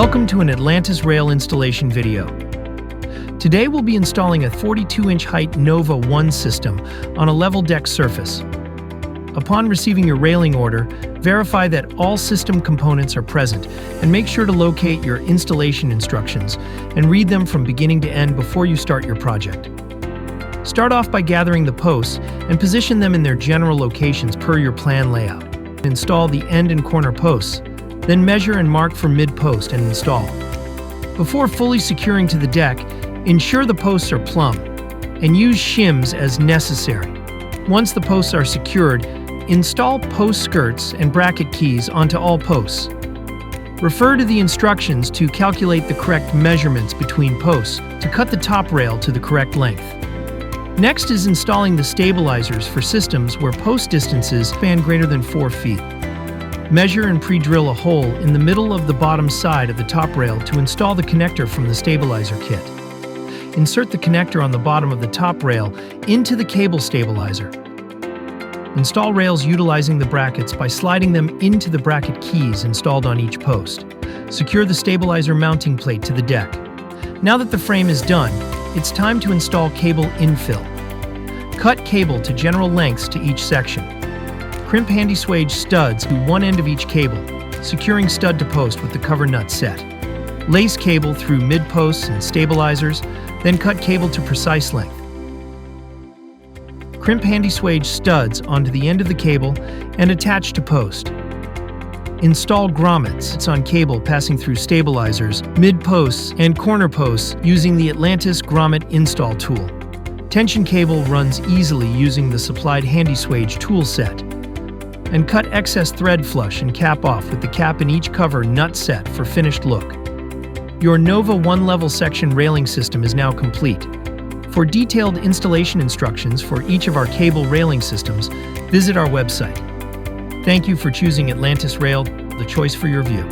Welcome to an Atlantis Rail installation video. Today we'll be installing a 42-inch height Nova 1 system on a level deck surface. Upon receiving your railing order, verify that all system components are present and make sure to locate your installation instructions and read them from beginning to end before you start your project. Start off by gathering the posts and position them in their general locations per your plan layout. Install the end and corner posts, then measure and mark for mid-post and install. Before fully securing to the deck, ensure the posts are plumb and use shims as necessary. Once the posts are secured, install post skirts and bracket keys onto all posts. Refer to the instructions to calculate the correct measurements between posts to cut the top rail to the correct length. Next is installing the stabilizers for systems where post distances span greater than 4 feet. Measure and pre-drill a hole in the middle of the bottom side of the top rail to install the connector from the stabilizer kit. Insert the connector on the bottom of the top rail into the cable stabilizer. Install rails utilizing the brackets by sliding them into the bracket keys installed on each post. Secure the stabilizer mounting plate to the deck. Now that the frame is done, it's time to install cable infill. Cut cable to general lengths to each section. Crimp HandiSwage studs to one end of each cable, securing stud to post with the cover nut set. Lace cable through mid-posts and stabilizers, then cut cable to precise length. Crimp HandiSwage studs onto the end of the cable and attach to post. Install grommets on cable passing through stabilizers, mid-posts, and corner posts using the Atlantis grommet install tool. Tension cable runs easily using the supplied HandiSwage tool set. And cut excess thread flush and cap off with the cap in each cover nut set for finished look. Your Nova 1 level section railing system is now complete. For detailed installation instructions for each of our cable railing systems, visit our website. Thank you for choosing Atlantis Rail, the choice for your view.